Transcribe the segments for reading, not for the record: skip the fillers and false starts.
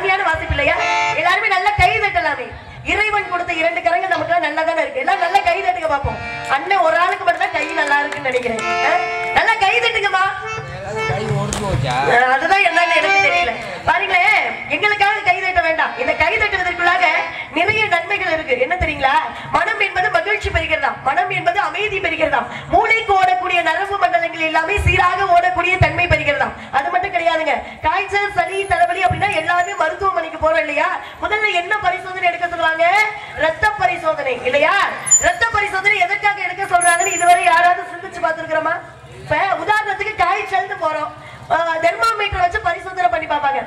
அருமையான வாசிப்பு இல்லையா? எல்லாருமே நல்லா கை தட்டலாமே. இறைவன் கொடுத்த 2 கரங்கள் நமக்கு நல்லா தானே இருக்கு. எல்லாம் நல்லா கை தட்டுங்க பாப்போம். அண்ணன் ஒரு ஆளுக்கு மட்டும் தான் கை நல்லா இருக்குன்னு நினைக்கிறேன். நல்லா கை தட்டுங்கம்மா. அதுதான் என்னன்னு எனக்கு தெரியல. பாருங்களேன், எங்களுக்காக கை தட்ட வேண்டாம். இந்த கை தட்டுவதற்குள்ளாக நிறைய நன்மைகள் இருக்கு. என்ன தெரியுங்களா? மனம் என்பது மகிழ்ச்சி பெறுகிறதாம், மனம் என்பது அமைதி பெறுகிறதாம், மூளைக்கு ஓடக்கூடிய நரம்பு மண்டலங்கள் எல்லாமே சீராக ஓடக்கூடிய தன்மை பெறுகிறதாம். அது மட்டும் கிடையாதுங்க. காய்ச்சல், சளி, தலைவலி அப்படின்னா எல்லாமே மருத்துவமனைக்கு போறோம் இல்லையா? முதல்ல என்ன பரிசோதனை எடுக்க சொல்லுவாங்க? ரத்த பரிசோதனை இல்லையா? ரத்த பரிசோதனை எதற்காக எடுக்க சொல்றாங்கன்னு இதுவரை யாராவது சிந்திச்சு பார்த்திருக்கிறோமா? இப்ப உதாரணத்துக்கு காய்ச்சல்னு போறோம், தெர்மாமீட்டர் வச்சு பரிசோதனை பண்ணி பார்ப்பாங்க.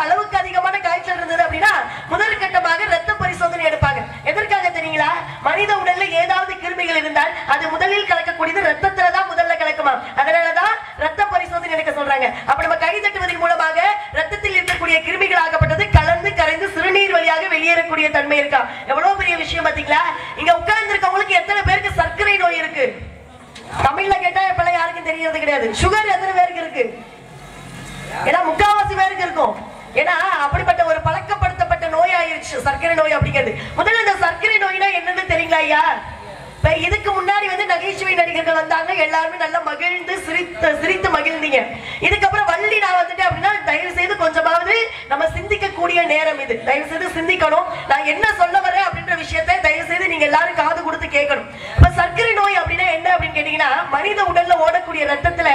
அளவுக்கு அதிகமான காய்ச்சல் இருந்தது அப்படின்னா முதல் கட்டமாக ரத்த பரிசோதனை எடுப்பாங்க. எதற்காக தெரியுங்களா? மனித உடல்ல ஏதாவது கிருமிகள் இருந்தால் அது முதலில் கலக்கக்கூடியது ரத்தத்துல தான் முதல்ல கலக்குமா. அதனாலதான் ரத்த பரிசோதனை எடுக்க சொல்றாங்க. அப்ப நம்ம கை தட்டுவதன் மூலமாக ரத்தத்தில் இருக்கக்கூடிய கிருமிகள் ஆகப்பட்டது கலந்து கரைந்து சிறுநீர் வழியாக வெளியேறக்கூடிய தன்மை இருக்கா. எவ்வளவு பெரிய விஷயம் பாத்தீங்களா? இங்க உட்கார்ந்து இருக்கவங்களுக்கு எத்தனை பேருக்கு சர்க்கரை நோய் இருக்கு? தமிழ்ல கேட்டா இப்ப யாருக்கும் தெரியறது கிடையாது. சுகர் எத்தனை பேருக்கு இருக்கு? ஏன்னா முக்காவாசி பேருக்கு இருக்கும். ஏன்னா அப்படிப்பட்ட ஒரு பழக்கப்படுத்தப்பட்ட நோய் ஆயிருச்சு சர்க்கரை நோய் அப்படிங்கிறது. முதல்ல இந்த சர்க்கரை நோய்னா என்னன்னு தெரியுங்களா ஐயா? இதுக்கு முன்னாடி நகைச்சுவை நடிகர்கள் வந்தாங்க, எல்லாருமே நல்லா மகிழ்ந்து சிரித்து மகிழ்ந்தீங்க. இதுக்கப்புறம் வள்ளி நான் வந்துட்டேன் அப்படின்னா தயவு செய்து கொஞ்சமாவது நம்ம சிந்திக்க கூடிய நேரம் இது. தயவு செய்து சிந்திக்கணும். நான் என்ன சொல்ல வரேன் அப்படின்ற விஷயத்தை தயவு செய்து நீங்க எல்லாரும் காது கொடுத்து கேட்கணும். இப்ப சர்க்கரை நோய் அப்படின்னா என்ன அப்படின்னு கேட்டீங்கன்னா, மனித உடல்ல ஓடக்கூடிய ரத்தத்துல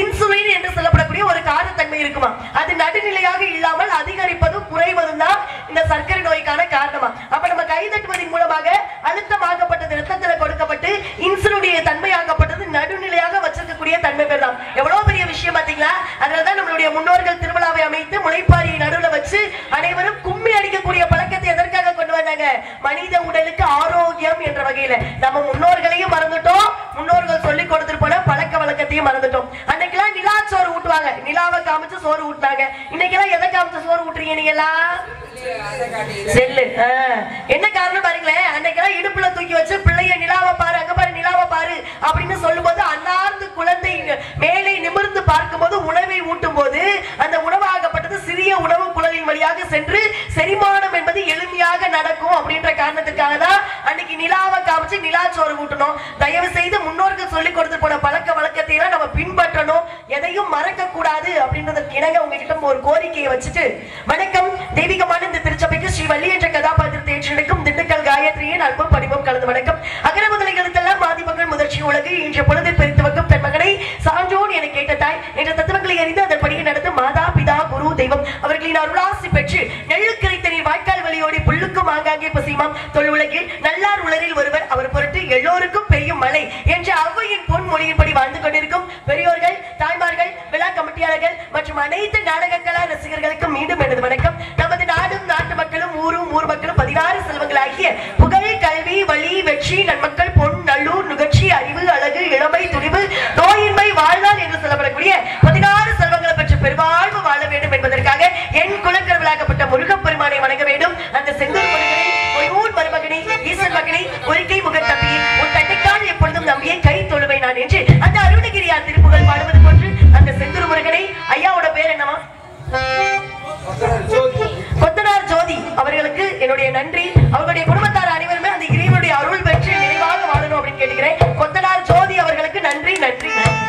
இன்சுலின் என்று சொல்லப்படக்கூடிய ஒரு காரத்தன்மை இருக்குமா. அது நடுநிலையாக இல்லாமல் அதிகரிப்பதும் குறைவதும் தான் இந்த சர்க்கரை நோய்க்கான காரணமா. அப்ப நம்ம கை தட்டுவதன் மூலமாக அழுத்தமாகப்பட்டது ரத்தத்துல கொடுக்கப்பட்டு இன்சுலினுடைய தன்மையாகப்பட்டது நடுநிலையாக வச்சிருக்கக்கூடிய தன்மை பேர் தான். எவ்வளவு பெரிய விஷயம் பாத்தீங்களா? அதனாலதான் நம்மளுடைய முன்னோர்கள் திருவிழாவை அமைத்து முளைப்பாரியை நடுவுல வச்சு அனைவரும் கும்மி அடிக்கக்கூடிய பழக்கத்தை எதற்காக கொண்டு வந்தாங்க? மனித உடலுக்கு ஆரோக்கியம் என்ற வகையில. நம்ம முன்னோர்களையும் மறந்துட்டோம், முன்னோர்கள் சொல்லி கொடுத்துட்டு போன பழக்க வழக்கத்தையும் மறந்துட்டோம். அன்னைக்கெல்லாம் நிலா சோறு ஊட்டுவாங்க, நிலாவை காமிச்சு சோறு ஊட்டினாங்க. இன்னைக்கெல்லாம் எதை காமிச்சு சோறு ஊட்டுறீங்க நீங்க எல்லாம்? செல்லு. என்ன காரணம் பாருங்களேன், அன்னைக்கெல்லாம் இடுப்புல தூக்கி வச்சு பிள்ளைய நிலாவை பாரு, அங்க பாரு, நிலாவை பாரு அப்படின்னு சொல்லும் போது அன்னார்ந்து குழந்தை மேலே நிமிர்ந்து பார்க்கும் போது உணவை ஊட்டும் போது அந்த உணவாகப்பட்டது சிறிய உணவு குழலின் வழியாக சென்று செரிமானம் என்பது எளிமையாக நடக்கும் அப்படின்ற காரணத்துக்காக தான் அன்னைக்கு நிலாவை காமிச்சு நிலா சோறு ஊட்டணும். தயவு செய்து முன்னோர்கள் சொல்லி கொடுத்து போன பழக்க வழக்கத்தை எல்லாம் நம்ம பின்பற்றணும், எதையும் மறக்க கூடாது அப்படின்றதுக்கு இணங்க உங்ககிட்ட ஒரு கோரிக்கையை வச்சுட்டு, வணக்கம், தெய்வீகமான இந்த திருச்சபைக்கு ஸ்ரீ வள்ளி என்ற கதாபாத்திரத்தை ஏற்றெடுக்கும் திண்டுக்கல் காயத்ரியின் அன்பும் பணிவும் கலந்து வணக்கம். அகர முதலைகளுக்கெல்லாம் ஆதிமங்கள் முதற்சி உலகு இன்ற பொழுதில் பெருத்துவக்கும் தன் மகனை சான்றோன் என கேட்ட தாய் என்ற தத்துவங்களை அறிந்து அதன்படியே நடத்தும் மாதா பிதா குரு தெய்வம் அவர்களின் அருளாசி பெற்று நெல்லுக்கரைத்த நீர் வாய்க்கால் வழியோடி புல்லுக்கும் ஆங்காங்கே பசிமாம் தொல் உலகில் நல்லார் உலரில் ஒருவர் அவர் பொருட்டு எல்லோருக்கும் பெய்யும் மழை என்ற அவ்வையின் பொன் மொழியின்படி வாழ்ந்து கொண்டிருக்கும் பெரியோர்கள், தாய்மார்கள், விழா கமிட்டியாளர்கள் மற்றும் அனைத்து நாடக கலா ரசிகர்களுக்கும் மீண்டும் எனது வணக்கம். நமது நாடும் நாட்டு மக்களும் ஊரும் ஊர் மக்களும் 16 செல்வங்களாகிய புகழ், கல்வி, வழி, வெற்றி, நன்மக்கள், பொன், நல்லூர், நுகர்ச்சி, அறிவு, அழகு, இளமை, துணிவு, நோயின்மை, வாழ்நாள் என்று சொல்லப்படக்கூடிய 16 செல்வங்களை பெற்று பெருவாழ்வு வாழ வேண்டும் என்பதற்காக என் குலக்கரவலாகப்பட்ட முருகப்பெருமானை வணங்க வேண்டும். அந்த செந்தூர் மருகனை, ஒய்வூர் மருமகனை, ஈசன் மகனை, ஒருக்கை முகத்தப்பியை, உன் தட்டைக்கால் எப்பொழுதும் நம்பியை கை தொழுவை நான் என்று அந்த அருணகிரியார் திருப்புகழ் பாடுவது போன்று அந்த செந்தூர் முருகனை, ஐயாவோட பேர் என்னவா? கொத்தனார் ஜோதி அவர்களுக்கு என்னுடைய நன்றி. அவர்களுடைய குடும்பத்தார் அனைவருமே அந்த இறைவனுடைய அருள் பெற்று நிறைவாக வாழணும் அப்படின்னு கேட்டுக்கிறேன். கொத்தனார் ஜோதி அவர்களுக்கு நன்றி நன்றி நன்றி.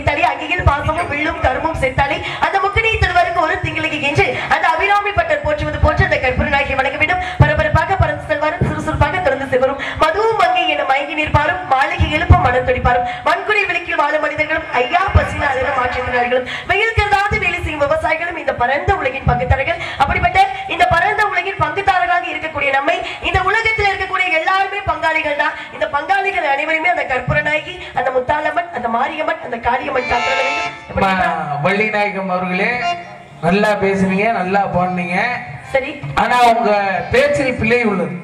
விட்டாலே அங்கேயில் பாசமும் வில்லும் கருமும் சேர்த்தாலே அந்த முக்கணி திருவருக்கு ஒரு திங்களுக்கு என்று அந்த அபிராமி பட்டர் போற்றுவது போன்று அந்த கற்பூரநாயகி வணங்க வேண்டும். பரபரப்பாக பறந்து செல்வாரும் சுறுசுறுப்பாக திறந்து செல்வரும் மதுவும் மங்கை என மயங்கி நிற்பாரும் மாளிகை எழுப்பும் மனம் துடிப்பாரும் மண்குடி விளக்கில் வாழும் மனிதர்களும் ஐயா பசின அதிக மாற்றினார்களும் வெயில் கருதாது வேலை செய்யும் விவசாயிகளும் இந்த பரந்த உலகின் பங்குதாரர்கள். அப்படிப்பட்ட இந்த பரந்த உலகின் பங்குதாரர்களாக இருக்கக்கூடிய நம்மை இந்த உலகத்தில் இருக்கக்கூடிய எல்லாருமே பங்காளிகள் தான். இந்த பங்காளிகள் அனைவருமே அந்த கற்பூரநாயகி, அந்த முத்தாலம்மன், அந்த மாரியம்மன், அந்த காளியம்மன் காத்திர வேண்டும். வள்ளிநாயகம் அவர்களே நல்லா பேசுனீங்க, நல்லா பாடுனீங்க. சரி, ஆனா உங்க பேச்சில் பிழை உள்ளது.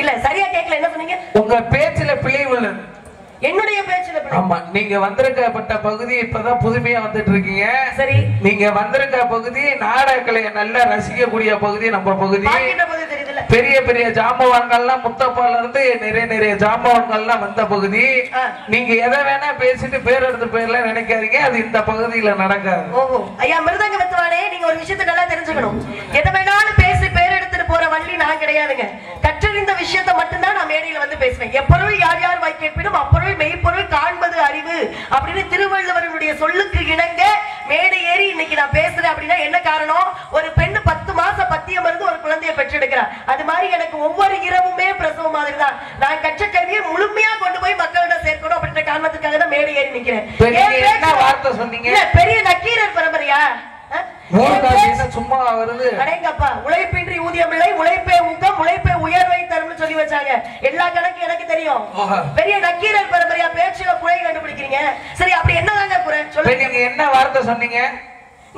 இல்ல சரியா கேட்கல, என்ன சொன்னீங்க? உங்க பேச்சில பிழை உள்ளது. என்னுடைய பேச்சுல பிழை? ஆமா, நீங்க வந்திருக்கப்பட்ட பகுதி இப்பதான் புதுமையா வந்துட்டு இருக்கீங்க. சரி, நீங்க வந்திருக்க பகுதி நாடகக்கலையை நல்லா ரசிக்கக்கூடிய பகுதி. நம்ம பகுதி பெரிய பெரிய ஜாம்பவான்கள்லாம் முத்தப்பால இருந்து நிறைய ஜாம்பவான்கள்லாம் வந்த பகுதி. நீங்க எதை வேணா பேசிட்டு பேர் எடுத்து பேர்ல நினைக்காதீங்க, அது இந்த பகுதியில நடக்காது. ஓஹோ, ஐயா மிருதங்க வித்துவானே, நீங்க ஒரு விஷயத்தை நல்லா தெரிஞ்சுக்கணும். எதை வேணாலும் பேசி பேர் எடுத்துட்டு போற வள்ளி நான் கிடையாதுங்க. கற்றறிந்த விஷயத்தை மட்டும்தான் நான் மேடையில வந்து பேசுவேன். எப்பொருள் யார் யார் வாய் கேட்பினும் அப்பொருள் மெய்ப்பொருள் காண்பது அறிவு அப்படின்னு திருவள்ளுவருடைய சொல்லுக்கு இணங்க மேடை ஏறி இன்னைக்கு நான் பேசுறேன். அப்படின்னா என்ன காரணம்? ஒரு பெண் 10 மாசம் பத்தியம் இருந்து ஒரு குழந்தையை பெற்றெடுக்கிறார். அது மாதிரி எனக்கு ஒவ்வொரு இரவுமே பிரசவம் மாதிரி தான். நான் கற்ற கல்வியை முழுமையா கொண்டு போய் மக்களிடம் சேர்க்கணும் அப்படின்ற காரணத்துக்காக தான் மேடை ஏறி நிக்கிறேன். வார்த்தை சொன்னீங்க, பெரிய நக்கீரர் பரம்பரையா? சும்மா வருது. அடேங்கப்பா, உழைப்பின்றி ஊதியம் இல்லை, உழைப்பே ஊக்கம், உழைப்பே உயர்வை தரும்னு சொல்லி வச்சாங்க. எல்லா கணக்கு எனக்கு தெரியும். பெரிய நக்கீரர் பரம்பரையா பேச்சுல குறை கண்டுபிடிக்கிறீங்க. சரி, அப்படி என்னதாங்க குறை சொல்லுங்க. நீங்க என்ன வார்த்தை சொன்னீங்க?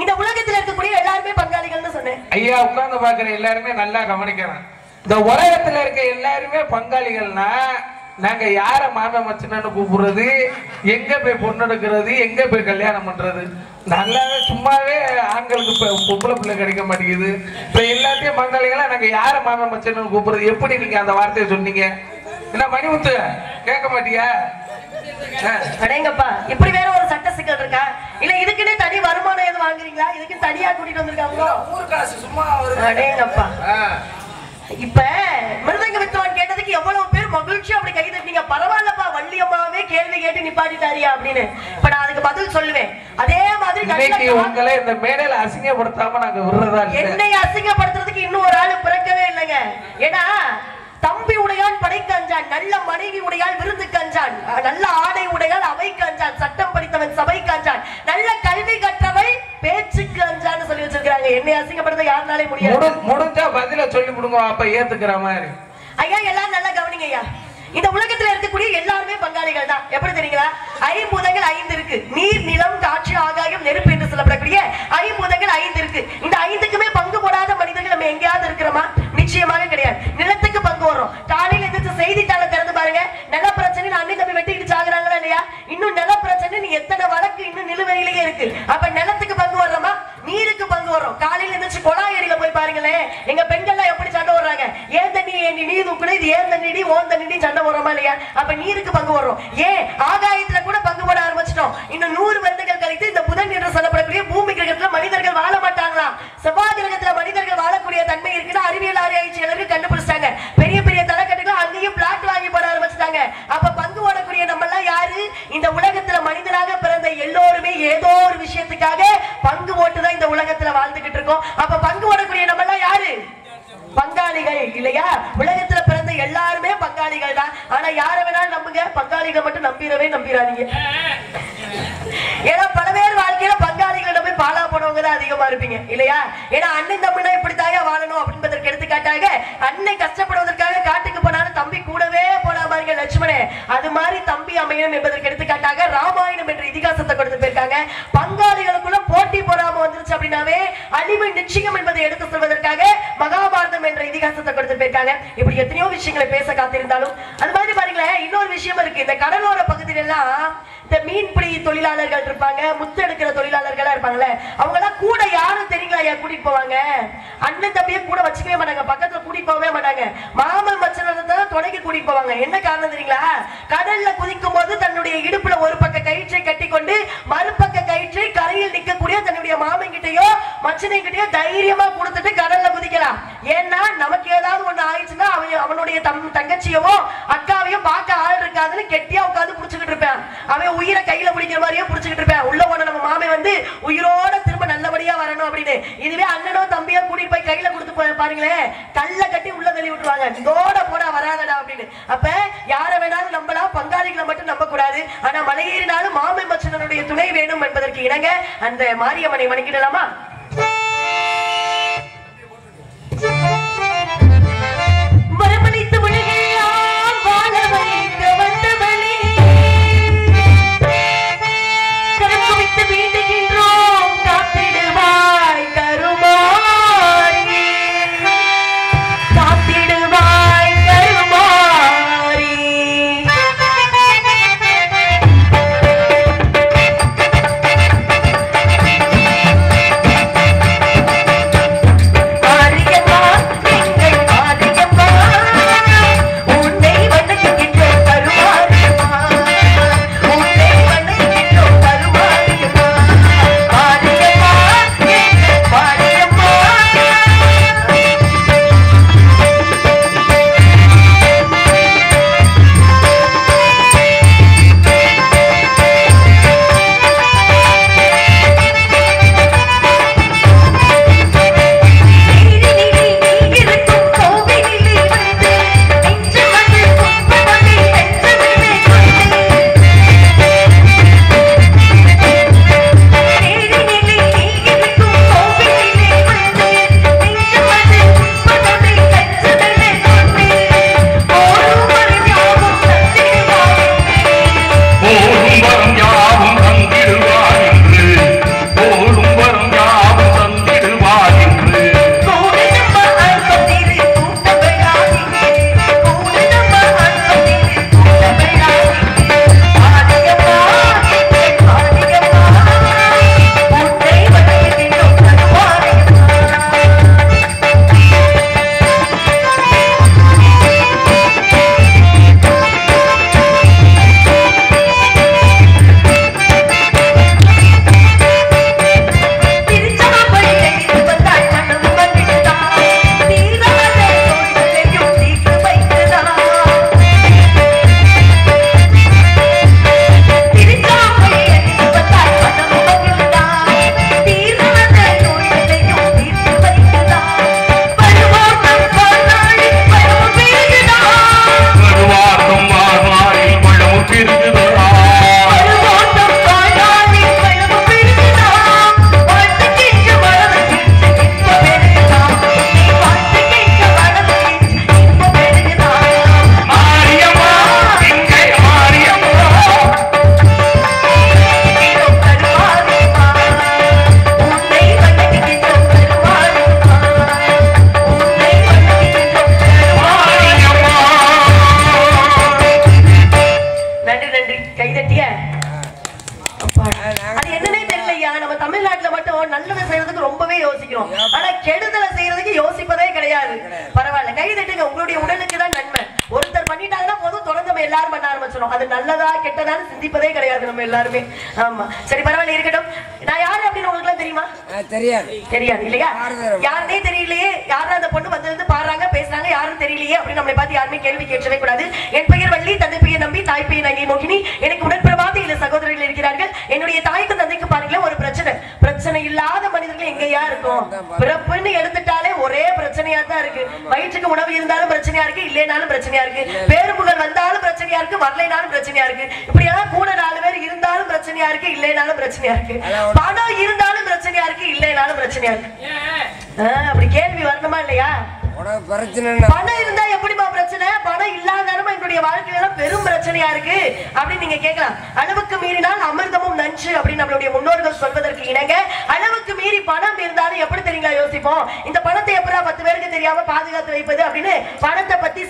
இந்த உலகத்தில் இருக்கக்கூடிய எல்லாருமே பங்காளிகள்னு சொன்னேன். ஐயா உட்கார்ந்து பாக்குற எல்லாருமே நல்லா கவனிக்கிறேன். இந்த உலகத்துல இருக்க எல்லாருமே பங்காளிகள்னா நாங்க யார மாம மச்சனன்னு கூப்பிடுறது, எங்க போய் பொண்ணு எடுக்கிறது, எங்க போய் கல்யாணம் பண்றது? நல்லாவே சும்மாவே ஆண்களுக்கு பொம்பளை பிள்ளை கிடைக்க மாட்டேங்குது. இப்ப எல்லாத்தையும் பங்காளிகளா நாங்க யார மாம மச்சனன்னு கூப்பிடுறது? எப்படி நீங்க அந்த வார்த்தையை சொன்னீங்க? என்ன மணிமுத்து கேட்க மாட்டியா? அடேங்கப்பா, இப்படி வேற ஒரு சட்ட சிக்கல் இருக்கா? இல்ல இதுக்குன்னே தனி வருமானம் எதுவும் வாங்குறீங்களா? இதுக்கு தனியா கூட்டிட்டு வந்திருக்காங்களோ? ஊர்காசு சும்மா. அடேங்கப்பா, இப்ப மிருதங்க வித்துவான் கேட்டதுக்கு எவ்வளவு பேர் மகிழ்ச்சி அப்படி கை தட்டினீங்க. பரவாயில்லப்பா, வள்ளியம்மாவே கேள்வி கேட்டு நிப்பாட்டிட்டாரியா அப்படின்னு. இப்ப நான் அதுக்கு பதில் சொல்லுவேன். அதே மாதிரி உங்களை இந்த மேடையில அசிங்கப்படுத்தாம நாங்க விடுறதா? என்னை அசிங்கப்படுத்துறதுக்கு இன்னும் ஒரு ஆளு பிறக்கவே இல்லைங்க. ஏன்னா தம்பி உடையான் படைக்கு அஞ்சான், நல்ல மனைவி உடையால் விருந்துக்கு அஞ்சான், நல்ல ஆடை உடையால் அவைக்கு அஞ்சான், சட்டம் படித்தவன் சபைக்கு அஞ்சான், நல்ல கல்வி கற்றவை பேச்சுக்கு அஞ்சான்னு சொல்லி வச்சிருக்காங்க. என்னை அசிங்கப்படுத்த யாருனாலே முடியாது. முடிஞ்சா பதில சொல்லி கொடுங்க, அப்ப ஏத்துக்கிற மாதிரி. ஐயா எல்லாரும் நல்லா கவனிங்க ஐயா. இந்த உலகத்துல இருக்கக்கூடிய எல்லாருமே பங்காளிகள் தான். எப்படி தெரியுங்களா? ஐம்பூதங்கள் 5 இருக்கு. நீர், நிலம், காற்று, ஆகாயம், நெருப்பு என்று சொல்லப்படக்கூடிய ஐம்பூதங்கள் 5 இருக்கு. இந்த 5க்குமே பங்கு போடாத மனிதர்கள் நம்ம எங்கேயாவது இருக்கிறோமா? நிச்சயமாக கிடையாது. நிலத்துக்கு பங்கு வரும். காலையில எதிர்த்து செய்தித்தாளை திறந்து பாருங்க, நில பிரச்சனை அண்ணன் தம்பி வெட்டிக்கிட்டு சாகுறாங்களா இல்லையா? இன்னும் நில பிரச்சனை எத்தனை வழக்கு இன்னும் நிலுவையிலேயே இருக்கு. அப்ப நிலத்துக்கு பங்கு வர்றோமா? நீருக்கு பங்கு வரும். காலையில எந்திரிச்சு கொலாய் ஏரியில போய் பாருங்களேன், எங்க பெண்கள்லாம் எப்படி சண்டை வர்றாங்க. ஏன் தண்ணி நீ தூக்குன, இது ஏன் தண்ணி ஓன் தண்ணி சண்டை வரோமா இல்லையா? அப்ப நீருக்கு பங்கு வரும். ஏன் ஆகாயத்துல கூட பங்கு போட ஆரம்பிச்சிட்டோம். இன்னும் 100 வருடங்கள் கழித்து இந்த புதன் என்று சொல்லப்படக்கூடிய பூமி கிரகத்துல மனிதர்கள் வாழ மாட்டாங்களாம். செவ்வாய் கிரகத்துல மனிதர்கள் வாழக்கூடிய தன்மை இருக்குன்னு அறிவியல் ஆராய்ச்சியாளர்கள் கண்டுபிடிச்சிட்டாங்க. பெரிய பெரிய தலைக்கட்டுகள் அங்கேயும் பிளாட் வாங்கி போட ஆரம்பிச்சிட்டாங்க. அப்ப பங்கு போடக்கூடிய நம்ம எல்லாம் யாரு? இந்த உலகத்துல மனிதனாக பிறந்த எல்லோருமே ஏதோ ஒரு விஷயத்துக்காக பங்கு போட்டுதான் இந்த உலகத்துல வாழ்ந்துகிட்டு இருக்கோம். அப்ப பங்கு போடக்கூடிய நம்ம எல்லாம் யாரு? பங்காளிகள் இல்லையா? உலகத்துல பிறந்த எல்லாருமே பங்காளிகள் தான். ஆனா யார வேணாலும் நம்புங்க, பங்காளிகள் மட்டும் நம்பிராதீங்க. ஏன்னா பல பேர் வாழ்க்கையில பங்காளிகளிடம் போய் பாலா போனவங்க தான் அதிகமா இருப்பீங்க இல்லையா? ஏன்னா அண்ணன் தம்பினா இப்படித்தாயா வாழணும் அப்படின்றதற்கு எடுத்துக்காட்டாக அண்ணன் கஷ்டப்படுவதற்காக காட்டுக்கு போனாலும் தம்பி கூடவே போனா பாருங்க லட்சுமணே, அது மாதிரி தம்பி அமையணும் என்பதற்கு எடுத்துக்காட்டாக ராமாயணம் என்ற இதிகாசத்தை கொடுத்து போயிருக்காங்க. பங்காளிகளுக்குள்ள போட்டி போடாம வந்துருச்சு அப்படின்னாவே அழிவு நிச்சயம் என்பதை எடுத்து சொல்வதற்காக மகாபாரதம் என்ற இதிகாசத்தை கொடுத்து போயிருக்காங்க. இப்படி எத்தனையோ விஷயங்களை பேச காத்திருந்தாலும் அது மாதிரி பாருங்களேன், இன்னொரு விஷயம் இருக்கு. இந்த கடலோர பகுதியில எல்லாம் இந்த மீன்பிடி தொழிலாளர்கள் இருப்பாங்க, முத்து எடுக்கிற தொழிலாளர்களா இருப்பாங்கல்ல, அவங்க எல்லாம் கூட யாரும் தெரியுங்களா ஐயா கூட்டிட்டு போவாங்க? அண்ணன் தம்பியை கூட வச்சுக்கவே மாட்டாங்க, பக்கத்துல கூட்டிட்டு போகவே மாட்டாங்க. மாமன் மச்சனத்தை துணைக்கு கூட்டிட்டு போவாங்க. என்ன காரணம் தெரியுங்களா? கடல்ல குதிக்கும் போது தன்னுடைய இடுப்புல ஒரு பக்க கயிற்றை கட்டி கொண்டு மறுபக்க கயிற்றை கரையில் நிற்கக்கூடிய தன்னுடைய மாமன் கிட்டையோ மச்சனைக்கிட்டே தைரியமா கொடுத்துட்டு கடல்ல குதிக்கலாம். ஏன்னா நமக்கு ஏதாவது ஒண்ணு ஆயிடுச்சுன்னா அவனுடைய தங்கச்சியவோ அக்காவையும் பார்க்க ஆள் இருக்காதுன்னு கெட்டியா உட்காந்து புடிச்சுக்கிட்டு இருப்பேன். அவன் உயிரை கையில பிடிக்கிற மாதிரியே புடிச்சுக்கிட்டு இருப்பேன். உள்ள போன நம்ம மாமே வந்து உயிரோட திரும்ப நல்லபடியா வரணும் அப்படின்னு. இதுவே அண்ணனோ தம்பியோ கூட்டிட்டு போய் கையில கொடுத்து பாருங்களேன், கல்ல கட்டி உள்ள தள்ளி விட்டுருவாங்க. இதோட போடா வராதடா அப்படின்னு. அப்ப யார வேணாலும் நம்பலாம், பங்காளிகளை மட்டும் நம்ப கூடாது. ஆனா மலையேறினாலும் மாமே மச்சனனுடைய துணை வேணும் என்பதற்கு இணங்க அந்த மாரியம்மனை வணங்கிடலாமா? வரமளித்து விழுகையால் வாழ வைக்க வந்தவளே, கரம் குவித்து வேண்டுகின்றோம் காத்திடுவாய் கருமாரி, காத்திடுவாய் கருமாரி. தெரியாது இல்லையா? யாருனே தெரியலையே, யாரும் அந்த பொண்ணு வந்து பாடுறாங்க பேசுறாங்க யாரும் தெரியலையே அப்படின்னு நம்மளை பார்த்து யாருமே கேள்வி கேட்கவே கூடாது. என் பெயர் வள்ளி, தந்தை பெயர் நம்பி, தாய் பெயர் நங்கை மோகினி. எனக்கு உடன்பிறவாத இல்ல சகோதரர்கள் இருக்கிறார்கள். என்னுடைய தாய்க்கு தந்தைக்கு பாருங்களேன் ஒரு பிரச்சனை இல்லாத மனிதர்கள் எங்கேயா இருக்கும்? பிறப்புன்னு எடுத்துட்டாலே ஒரே பிரச்சனையா தான் இருக்கு. வயிற்றுக்கு உணவு இருந்தாலும் பிரச்சனையா இருக்கு, இல்லைனாலும் பிரச்சனையா இருக்கு. பேருபுகழ் வந்தாலும் பிரச்சனையா இருக்கு, வரலைனாலும் பிரச்சனையா இருக்கு. இப்படியெல்லாம் கூட 4 பேர் இருந்தாலும் பிரச்சனையா இருக்கு, இல்லைனாலும் பிரச்சனையா இருக்கு. பணம் இருந்தாலும் பிரச்சனையா இருக்கு, இல்லைனாலும் பிரச்சனையா இருக்கு. அப்படி கேள்வி வரணுமா இல்லையா? பணம் இருந்தா எப்படிமா பிரச்சனை, பணம் இல்லாதாலும் என்னுடைய வாழ்க்கையில பெரும் பிரச்சனையா இருக்கு அப்படின்னு நீங்க கேட்கலாம். அளவுக்கு மீறினால் அமிர்தமும் நஞ்சு அப்படின்னு நம்மளுடைய முன்னோர்கள் சொல்வதற்கு இணங்க அளவுக்கு மீறி பணம் இருந்தாலும் எப்படி தெரியுங்களா யோசிப்போம், இந்த பணத்தை எப்படா 10 பேருக்கு தெரியாம பாதுகாத்து வைப்பது அப்படின்னு பணத்தை பத்தி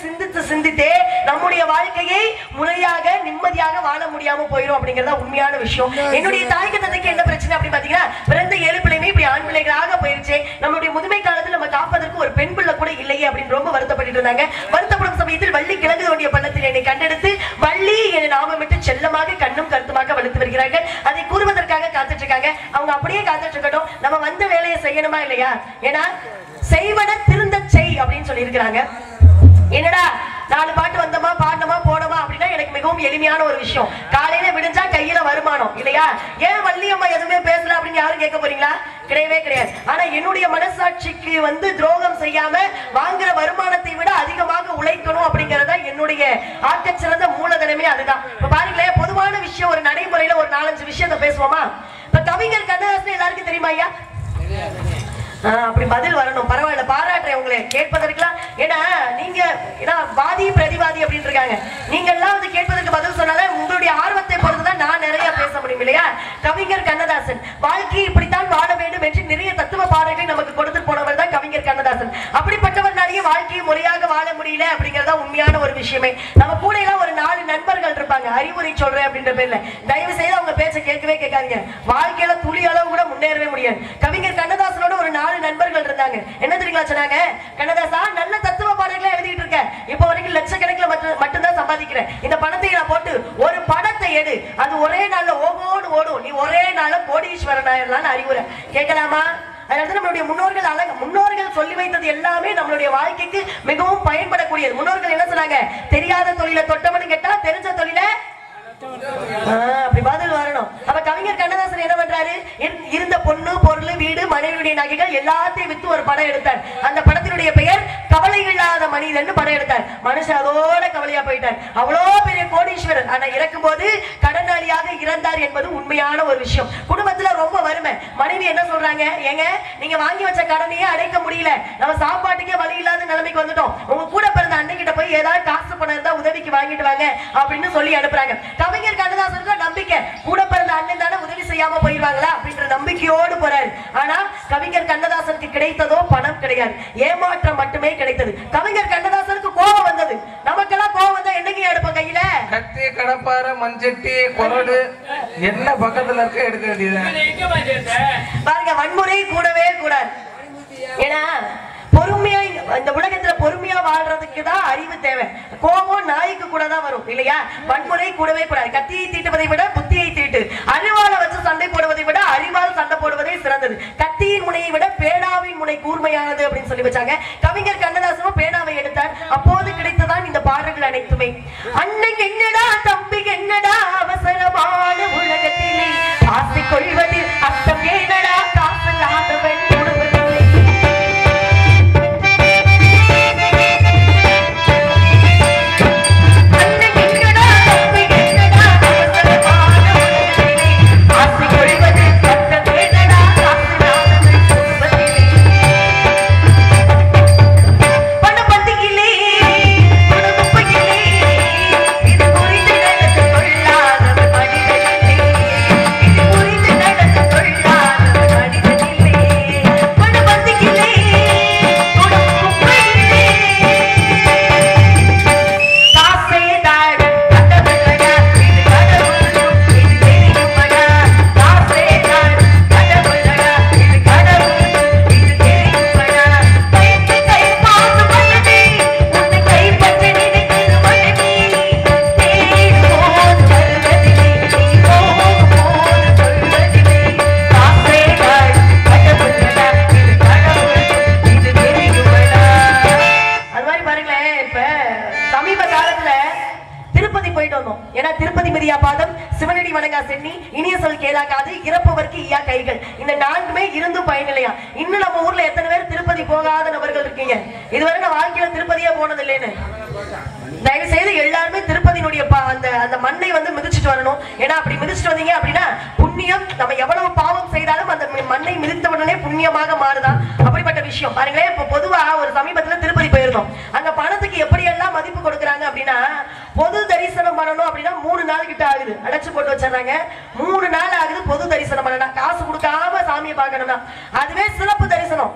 சிந்தித்தே நம்முடைய வாழ்க்கையை முறையாக நிம்மதியாக வாழ முடியாம போயிடும் அப்படிங்கறத உண்மையான விஷயம். என்னுடைய தாய்க்கு தந்தைக்கு என்ன பிரச்சனை அப்படின்னு பாத்தீங்கன்னா, பிறந்த 7 பிள்ளைமே இப்படி ஆண் பிள்ளைகளாக போயிருச்சு. நம்மளுடைய முதுமை காலத்தில் நம்ம காப்பதற்கு ஒரு பெண் பிள்ளை கூட இல்லையே அப்படின்னு ரொம்ப வருத்தப்பட்டு இருந்தாங்க. வருத்தப்படும் சமயத்தில் வள்ளி கிழங்கு தோண்டிய பள்ளத்தில் என்னை கண்டெடுத்து வள்ளி என நாமமிட்டு செல்லமாக கண்ணும் கருத்துமாக வளர்த்து வருகிறார்கள். அதை கூறுவதற்காக காத்துட்டு இருக்காங்க, அவங்க அப்படியே காத்துட்டு இருக்கட்டும். நம்ம வந்த வேலையை செய்யணுமா இல்லையா? ஏன்னா செய்வன திருந்த செய் அப்படின்னு சொல்லி இருக்கிறாங்க. என்னடா 4 பாட்டு வந்தோமா பாடணுமா போனோமா அப்படின்னா எனக்கு மிகவும் எளிமையான ஒரு விஷயம். காலையில விடிஞ்சா கையில வருமானம் இல்லையா? ஏன் வள்ளியம்மா எதுவுமே பேசல அப்படின்னு யாரும் கேட்க போறீங்களா? கிடையவே கிடையாது. ஆனா என்னுடைய மனசாட்சிக்கு துரோகம் செய்யாம வாங்குற வருமானத்தை விட அதிகமாக உழைக்கணும் அப்படிங்கறத என்னுடைய ஆக்கச்சிறந்த மூலதனமே அதுதான். இப்ப பாருங்களேன், பொதுவான விஷயம் ஒரு நடைமுறையில ஒரு 4-5 விஷயத்தை பேசுவோமா? இப்ப கவிஞர் கண்ணதாசன் எல்லாருக்கும் தெரியுமா ஐயா? அப்படி பதில் வரணும். பரவாயில்ல, பாராட்டுறேன் உங்களை கேட்பதற்கெல்லாம். ஏன்னா நீங்க வாதி பிரதிவாதி அப்படின்னு இருக்காங்க. நீங்க எல்லாம் கேட்பதற்கு பதில் சொன்னாலே உங்களுடைய ஆர்வத்தை பொறுத்துதான் நான் நிறைய பேச முடியும் இல்லையா? கவிஞர் கண்ணதாசன் வாழ்க்கை இப்படித்தான் வாழ வேண்டும் என்று நிறைய தத்துவ பாடல்களை நமக்கு கொடுத்து போனவர் தான் கவிஞர் கண்ணதாசன். அப்படிப்பட்டவர்னாலேயே வாழ்க்கையை முறையாக வாழ முடியல அப்படிங்கறதா உண்மையான ஒரு விஷயமே. நம்ம கூட எல்லாம் ஒரு 4 நண்பர்கள் இருப்பாங்க. அறிவுரை சொல்றேன் அப்படின்ற பேர்ல தயவு செய்து அவங்க பேச்ச கேட்கவே கேட்காதீங்க. வாழ்க்கையில துளி அளவு கூட முன்னேறவே முடியாது. கவிஞர் கண்ணதாசனோட ஒரு 4 நண்பர்கள் இருந்தாங்க. என்ன தெரியுங்களா சொன்னாங்க? கண்ணதாசா, நல்ல தத்துவ பாடல்களை எழுதிட்டு இருக்க, இப்ப வரைக்கும் லட்சக்கணக்கில் மட்டும்தான் சம்பாதிக்கிறேன். இந்த பணத்தை நான் போட்டு ஒரு படத்தை எடு, அது ஒரே நாள்ல ஓகோடு ஓடும், நீ ஒரே நாள்ல கோடீஸ்வரன் ஆயிரலாம்னு அறிவுரை கேட்கலாமா? அதனால நம்மளுடைய முன்னோர்கள் சொல்லி வைத்தது எல்லாமே நம்மளுடைய வாழ்க்கைக்கு மிகவும் பயன்படக்கூடியது. முன்னோர்கள் என்ன சொன்னாங்க? தெரியாத தொழிலை தொட்டவனு கேட்டா தெரிஞ்ச தொழில அப்படி பதில் வரணும். அப்ப கவிஞர் கண்ணதாசன் என்ன பண்றாரு? இருந்த பொண்ணு பொருள் வீடு மனைவியுடைய நகைகள் எல்லாத்தையும் வித்து ஒரு படம் எடுத்தார். அந்த படத்தினுடைய பெயர் கவலை இல்லாத மனிதன் படம் எடுத்தார். மனுஷன் அதோட கவலையா போயிட்டார். அவ்வளோ பெரிய கோடீஸ்வரர், ஆனா இறக்கும் போது கடனாளியாக இறந்தார் என்பது உண்மையான ஒரு விஷயம். குடும்பத்துல ரொம்ப வறுமை. மனைவி என்ன சொல்றாங்க? ஏங்க, நீங்க வாங்கி வச்ச கடனையே அடைக்க முடியல, நம்ம சாப்பாட்டுக்கே வழி இல்லாத நிலைமைக்கு வந்துட்டோம், உங்க கூட பிறந்த அண்ணன் கிட்ட போய் ஏதாவது காசு பணம் இருந்தா உதவிக்கு வாங்கிட்டு வாங்க அப்படின்னு சொல்லி அனுப்புறாங்க. கவிஞர் கண்ணதாசனுக்கு நம்பிக்கை, கூட பிறந்த அண்ணன் தானே உதவி செய்யாம போயிருவாங்களா அப்படின்ற நம்பிக்கையோடு போறாரு. ஆனா கவிஞர் கண்ணதாசனுக்கு கிடைத்ததோ பணம் கிடையாது, ஏமாற்றம் மட்டுமே கிடைத்தது. கவிஞர் கண்ணதாசனுக்கு கோபம் வந்தது. நமக்கெல்லாம் கோபம் வந்தா என்னங்க எடுப்போம் கையில? கத்தி, கடப்பார, மஞ்சட்டி, கொரடு என்ன பக்கத்துல இருக்க எடுக்க வேண்டியது. பாருங்க, வன்முறை கூடவே கூடாது. ஏன்னா பொறுமையா இந்த உலகத்துல பொறுமையா வாழ்றதுக்கு தான் அறிவு தேவை. கோபம் நாய்க்கு கூட தான் வரும் இல்லையா? வன்முறை கூடவே கூடாது. கத்தியை தீட்டுவதை விட புத்தியை தீட்டு, அறிவால வச்சு சண்டை போடுவதை விட அறிவால் சண்டை போடுவதே சிறந்தது, கத்தியின் முனையை விட பேனாவின் முனை கூர்மையானது அப்படின்னு சொல்லி வச்சாங்க. கவிஞர் கண்ணதாசனும் பேனாவை எடுத்தார். அப்போது கிடைத்ததான் இந்த பாடல்கள் அனைத்துமே. அன்னைக்கு என்னடா தம்பி என்னடா அவசரமான உலகத்திலே ஆசை கொள்வதில் அர்த்தம் ஏனடா, காசல்லாதவன் இறப்பவர்க்கு ஈயா கைகள். இந்த 4மே இருந்தும் பயனில்லையா? இன்னும் நம்ம ஊர்ல எத்தனை பேர் திருப்பதி போகாத நபர்கள் இருக்கீங்க? இதுவரை நான் வாழ்க்கையில திருப்பதியா போனது இல்லைன்னு தயவு செய்து எல்லாருமே திருப்பதியினுடைய அந்த மண்ணை மிதிச்சுட்டு வரணும். ஏன்னா அப்படி மிதிச்சுட்டு வந்தீங்க அப்படின்னா புண்ணியம், நம்ம எவ்வளவு பாவம் செய்தாலும் அந்த மண்ணை மிதித்த உடனே புண்ணியமாக மாறுதான். அப்படிப்பட்ட விஷயம் பாருங்களேன். இப்ப பொதுவா ஒரு சமீபத்துல திருப்பதி போயிருந்தோம். அங்க பணத்துக்கு எப்படி எல்லாம் மதிப்பு கொடுக்குறாங்க அப்படின்னா, பொது தரிசனம் பண்ணணும் அப்படின்னா 3 நாள் கிட்ட ஆகுது, அடைச்சு போட்டு வச்சிடறாங்க. 3 நாள் ஆகுது பொது தரிசனம் பண்ணணும். காசு கொடுக்காம சாமியை பார்க்கணும்னா அதுவே சிறப்பு தரிசனம்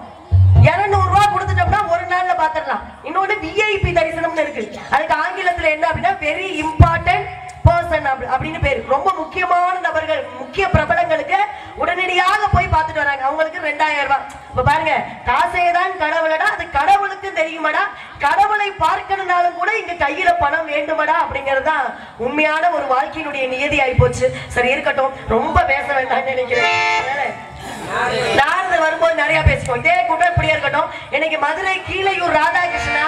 200 ரூபாய் கொடுத்துட்டோம்னா ஒரு நாள்ல பாத்துடலாம். இன்னொன்னு விஐபி தரிசனம்னு இருக்கு. அதுக்கு ஆங்கிலத்துல என்ன அப்படின்னா வெரி இம்பார்ட்டன்ட் பர்சன் அப்படின்னு பேரு. ரொம்ப முக்கியமான நபர்கள், முக்கிய பிரபலங்களுக்கு உடனடியாக போய் பார்த்துட்டு வராங்க. அவங்களுக்கு 2000 ரூபாய். இப்ப பாருங்க, காசேதான் கடவுளடா, அது கடவுளுக்கு தெரியுமாடா, கடவுளை பார்க்கணும்னாலும் கூட இங்க கையில பணம் வேண்டுமடா அப்படிங்கறதுதான் உண்மையான ஒரு வாழ்க்கையினுடைய நியதி ஆகி போச்சு. சரி இருக்கட்டும், ரொம்ப பேச வேண்டாம்னு நினைக்கிறேன். பேசுவோம். இதே கூட்டம் இப்படியே இருக்கட்டும். இன்னைக்கு மதுரை கீழையூர் ராதாகிருஷ்ணா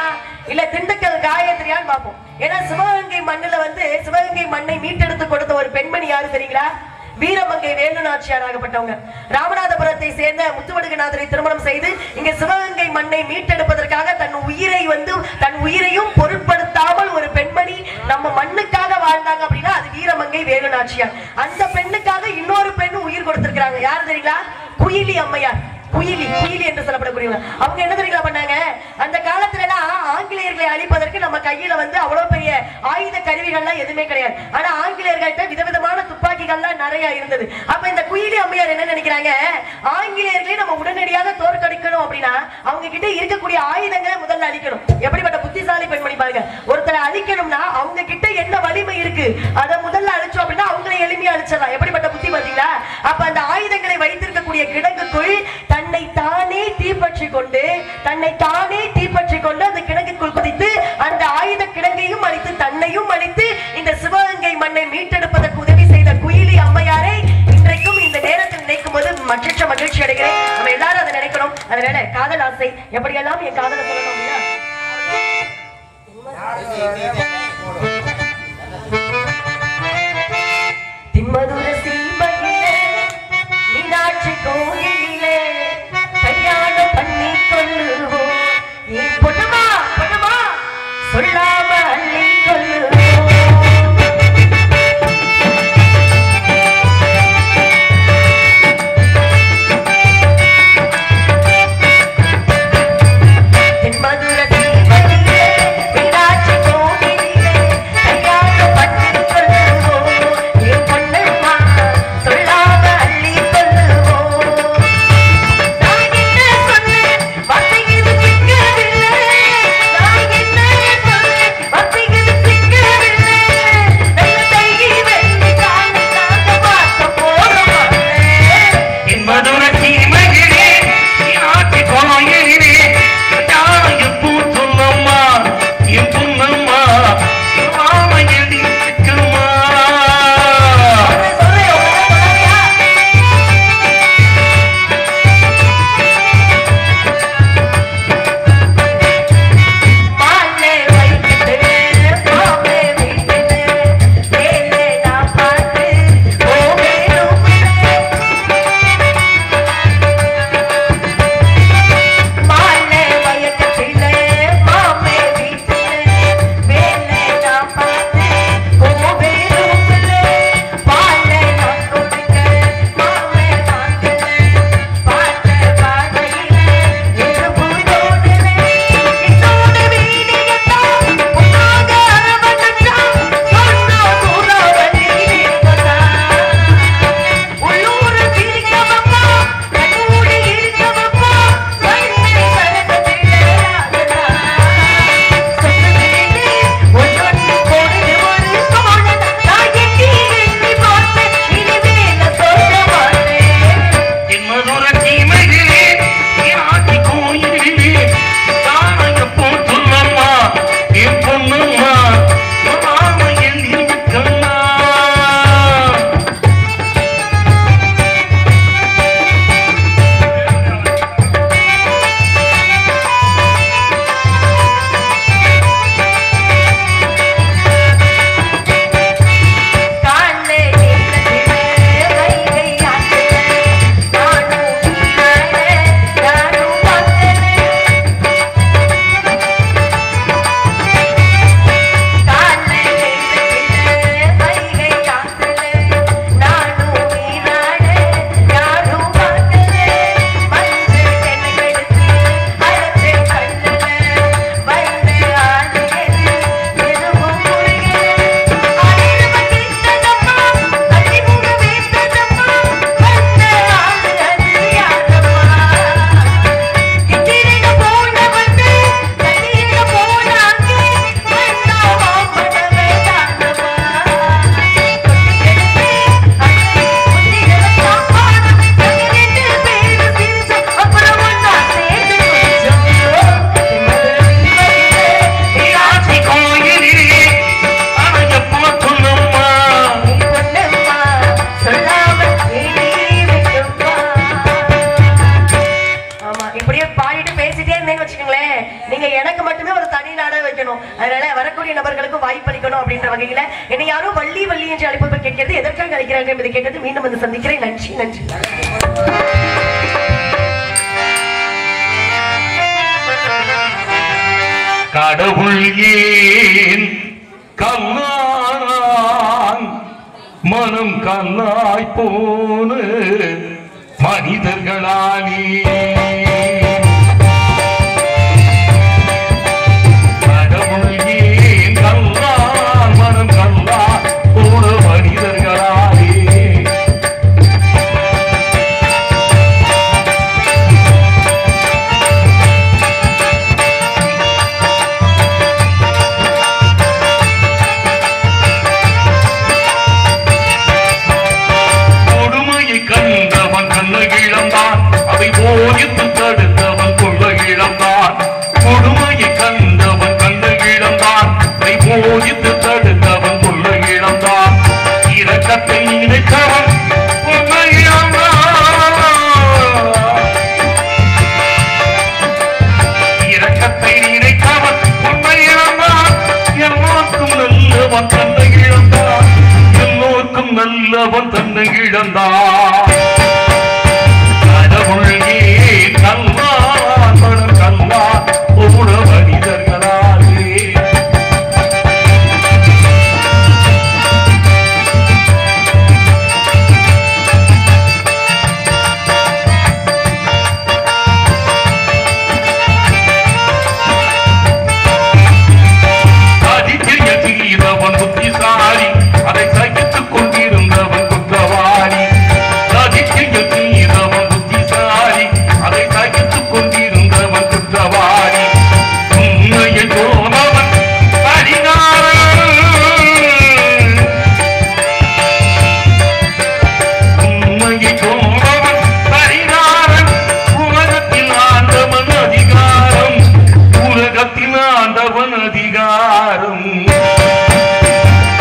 இல்ல திண்டுக்கல் காயத்ரியான்னு பார்ப்போம். ஏன்னா சிவகங்கை மண்ணுல வந்து சிவகங்கை மண்ணை மீட்டெடுத்து கொடுத்த ஒரு பெண்மணி யாரு தெரியுங்களா? வீரமங்கை வேலுநாச்சியார் ஆகப்பட்டவங்க. ராமநாதபுரத்தை சேர்ந்த முத்துவடுகநாதரை திருமணம் செய்து இங்க சிவகங்கை மண்ணை மீட்டெடுப்பதற்காக தன் உயிரையும் பொருட்படுத்தாமல் ஒரு பெண்மணி நம்ம மண்ணுக்காக வாழ்ந்தாங்க அப்படின்னா அது வீரமங்கை வேலுநாச்சியார். அந்த பெண்ணுக்காக இன்னொரு பெண் உயிர் கொடுத்திருக்காங்க. யாரு தெரியுங்களா? குயிலி அம்மையார். குயிலி என்று சொல்லப்படக்கூடியவங்க. அவங்க என்ன தெரியுங்களா பண்ணாங்க? அந்த காலத்துல எல்லாம் ஆங்கிலேயர்களை அழிப்பதற்கு நம்ம கையில வந்து அவ்வளவு பெரிய ஆயுத கருவிகள்லாம் எதுவுமே கிடையாது. ஆனா ஆங்கிலேயர்கள்ட்ட விதவிதமான துப்பாக்கிகள்லாம் நிறைய இருந்தது. அப்ப இந்த குயிலி அம்மையார் என்ன நினைக்கிறாங்க? ஆங்கிலேயர்களை நம்ம உடனடியாக தோற்கடிக்கணும் அப்படின்னா அவங்க கிட்ட இருக்கக்கூடிய ஆயுதங்களை முதல்ல அழிக்கணும். எப்படிப்பட்ட புத்திசாலி பெண்மணி பாருங்க. ஒருத்தரை அழிக்கணும்னா அவங்க கிட்ட என்ன வலிமை இருக்கு அதை முதல்ல அழிச்சோம் அப்படின்னா அவங்களை எளிமையா அழிச்சிடலாம். எப்படிப்பட்ட புத்தி பார்த்தீங்களா? அப்ப அந்த ஆயுதங்களை வைத்திருக்கக்கூடிய கிடங்குக்குள் தன்னைத்தானே தீப்பற்றி கொண்டு அந்த கிடங்குக்குள் குதித்து அந்த ஆயுத கிடங்கையும் அழித்து தன்னையும் அழித்து இந்த சிவகங்கை மண்ணை மீட்டெடுப்பதற்கு உதவி செய்த குயிலி அம்மையாரை இன்றைக்கும் இந்த நேரத்தில் நினைக்கும் போது மகிழ்ச்சி அடைகிறேன். நம்ம எல்லாரும் அதை நினைக்கணும். அதனால காதல் ஆசை எப்படியெல்லாம் என் காதலை சொல்லணும் அப்படின்னா திம்மதுர சீமையிலே மீனாட்சி கோயிலே கல்யாணம் பண்ணி கொள்ளுவோம். ஏன் பொண்ணுமா சொல்லாம அள்ளி கொள்ளுவோம். தென்மதுர சீமையிலே மீனாட்சி கோயிலே மாதிரி நபர்களுக்கும் வாய்ப்பளிக்கணும் அப்படின்ற வகையில என்னை யாரும் வள்ளி வள்ளி என்று அழைப்பது கேட்கிறது, எதற்காக அழைக்கிறாங்க என்பதை கேட்டது. மீண்டும் வந்து சந்திக்கிறேன். நன்றி நன்றி. கடவுள் ஏன் கல்லான் மனம் கல்லாய் போன மனிதர்களாலே கடவுள் ஏன் கல்லான் மனம் கல்லாய் போன மனிதர்களாலே போதித்து தடுத்தவன் கொள்ள இழந்தான். கொடுமையை கண்டவன் கண்டு இழந்தான். போதித்து தடுத்தவன் கொள்ள இழந்தான். இரக்கத்தை நினைத்தவன் கொள்ள இழந்தான். இரக்கத்தை நினைத்தவன் கொள்ள இழந்தான். எல்லோருக்கும் நல்லவன் தன்னை இழந்தான். எல்லோருக்கும் நல்லவன் தன்னை இழந்தான். கல்லான் மனம் கல்லான் போன மனிதர்களாலே அதிசய தீரவன் புத்திசாலி, அதை சகித்துக் கொண்டிருந்தவன் குற்றவாளி. அதிசய தீரவன் புத்திசாலி, அதை சகித்துக் கொண்டிருந்தவன் குற்றவாளி. உண்மையை போனவன் பரிகாரன். உண்மையை போனவன் பரிகாரன். உலகத்தில் ஆண்டவன் அதிகாரம். உலகத்தில் ஆண்டவன் அதிகாரம்.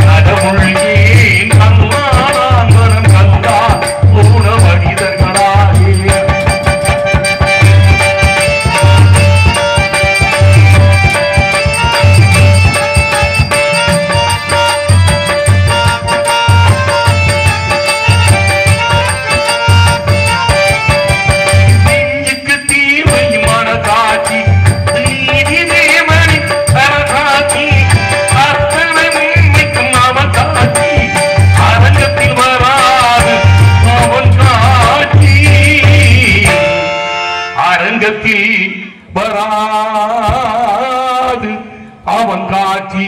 கடவுள் ஏன் கல்லான் மனம் கல்லான் போன மனிதர்களாலே நெஞ்சுக்கு தீமை மனசாட்சி நீதி நேமணி தரசாட்சி அத்தனை உண்மைக்கும் அவன் காட்சி அரங்கத்தில் வராது அவன் காட்சி அரங்கத்தில் வராது அவன் காட்சி